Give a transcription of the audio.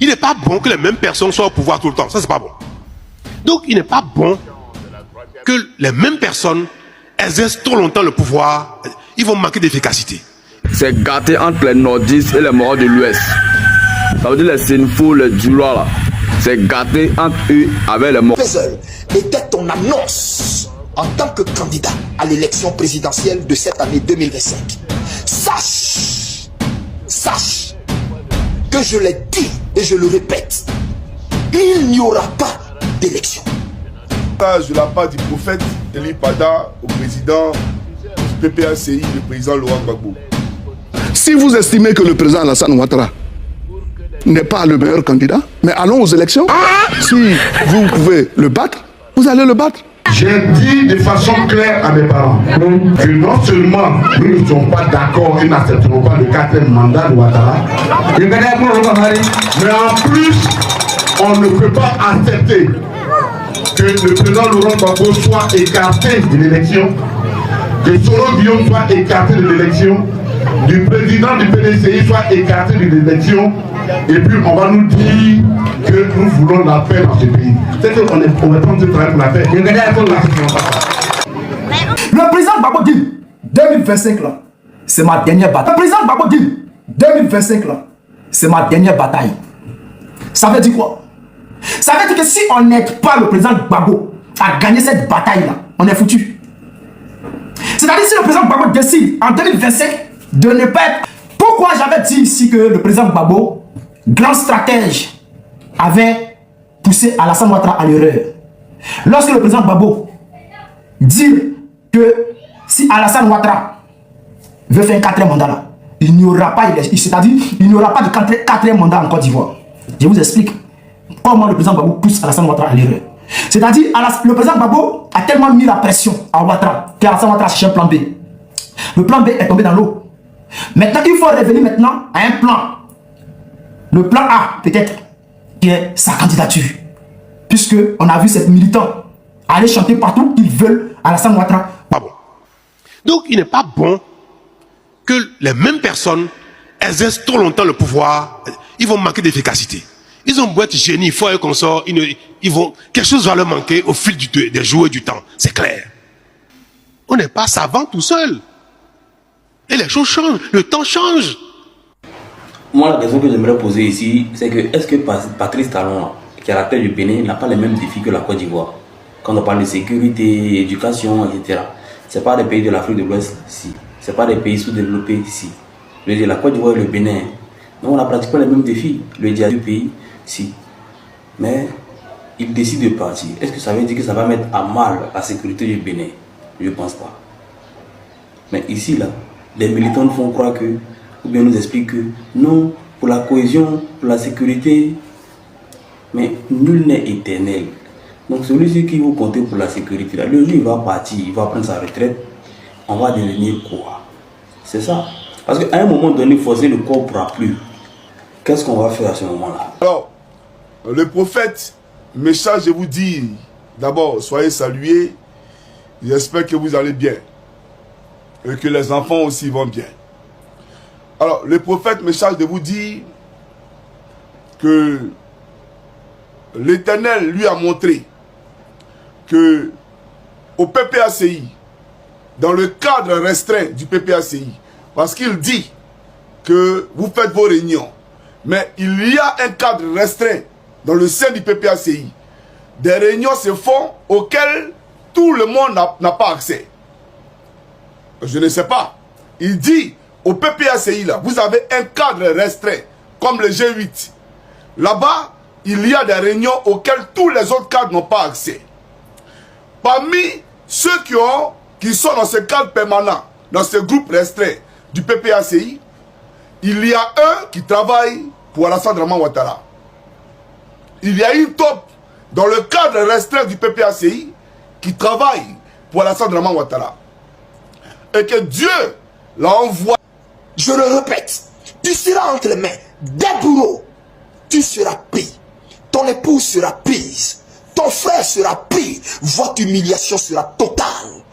Il n'est pas bon que les mêmes personnes soient au pouvoir tout le temps. Ça, c'est pas bon. Donc, il n'est pas bon que les mêmes personnes exercent trop longtemps le pouvoir. Ils vont manquer d'efficacité. C'est gâté entre les nordistes et les morts de l'Ouest. Ça veut dire les Sénifous, les Djoulois là. C'est gâté entre eux avec les morts. Était ton annonce en tant que candidat à l'élection présidentielle de cette année 2025. Sache que je l'ai dit et je le répète, il n'y aura pas d'élection. De la part du prophète Eli Pada au président du PPACI, le président Laurent Gbagbo. Si vous estimez que le président Alassane Ouattara n'est pas le meilleur candidat, mais allons aux élections. Si vous pouvez le battre, vous allez le battre. J'ai dit de façon claire à mes parents que non seulement nous ne sommes pas d'accord et n'accepterons pas le 4e mandat de Ouattara, mais en plus, on ne peut pas accepter que le président Laurent Gbagbo soit écarté de l'élection, que Soro Guillaume soit écarté de l'élection, du président du PDCI soit écarté de l'élection, et puis on va nous dire que nous voulons la paix dans ce pays. C'est qu'on est prendre ce travail pour la paix. Le président Gbagbo dit 2025 là, c'est ma dernière bataille. Le président Gbagbo dit 2025 là, c'est ma dernière bataille. Ça veut dire quoi? Ça veut dire que si on n'aide pas le président Gbagbo à gagner cette bataille là, on est foutu. C'est-à-dire si le président Gbagbo décide en 2025 de ne pas être... Pourquoi j'avais dit ici que le président Gbagbo, grand stratège, avait poussé Alassane Ouattara à l'erreur. Lorsque le président Gbagbo dit que si Alassane Ouattara veut faire un 4e mandat là, il n'y aura pas, c'est-à-dire il n'y aura pas de 4e mandat en Côte d'Ivoire. Je vous explique comment le président Gbagbo pousse Alassane Ouattara à l'erreur. C'est-à-dire le président Gbagbo a tellement mis la pression à Ouattara qu'Alassane Ouattara cherche un plan B. Le plan B est tombé dans l'eau. Maintenant, il faut revenir maintenant à un plan. Le plan A, peut-être, qui est sa candidature. Puisque on a vu ces militants aller chanter partout qu'ils veulent Alassane Ouattara. Pas bon. Donc, il n'est pas bon que les mêmes personnes exercent trop longtemps le pouvoir. Ils vont manquer d'efficacité. Ils ont beau être génies, forts et consorts, quelque chose va leur manquer au fil des jours et du temps. C'est clair. On n'est pas savant tout seul. Et les choses changent, le temps change. Moi, la question que j'aimerais poser ici, c'est que est-ce que Patrice Talon, qui est à la tête du Bénin, n'a pas les mêmes défis que la Côte d'Ivoire? Quand on parle de sécurité, éducation, etc. Ce n'est pas des pays de l'Afrique de l'Ouest, si. Ce n'est pas des pays sous-développés, si. Je veux dire, la Côte d'Ivoire et le Bénin, on a pratiquement les mêmes défis. Le diable du pays, si. Mais il décide de partir. Est-ce que ça veut dire que ça va mettre à mal la sécurité du Bénin? Je ne pense pas. Mais ici, là, les militants nous font croire que, ou bien nous expliquent que non, pour la cohésion, pour la sécurité, mais nul n'est éternel. Donc celui qui vous comptez pour la sécurité, là, le jour il va partir, il va prendre sa retraite, on va devenir quoi? C'est ça. Parce qu'à un moment donné, forcer le corps ne pourra plus. Qu'est-ce qu'on va faire à ce moment-là? Alors, le prophète, message, je vous dis, d'abord, soyez salués. J'espère que vous allez bien. Et que les enfants aussi vont bien. Alors, le prophète me charge de vous dire que l'Éternel lui a montré que au PPACI, dans le cadre restreint du PPACI, parce qu'il dit que vous faites vos réunions, mais il y a un cadre restreint dans le sein du PPACI. Des réunions se font auxquelles tout le monde n'a pas accès. Je ne sais pas. Il dit au PPACI là, vous avez un cadre restreint comme le G8. Là-bas, il y a des réunions auxquelles tous les autres cadres n'ont pas accès. Parmi ceux qui sont dans ce cadre permanent, dans ce groupe restreint du PPACI, il y a un qui travaille pour Alassane Ouattara. Il y a une top dans le cadre restreint du PPACI qui travaille pour Alassane Ouattara. Et que Dieu l'a envoyé. Je le répète, tu seras entre les mains des bourreaux. Tu seras pris. Ton épouse sera prise. Ton frère sera pris. Votre humiliation sera totale.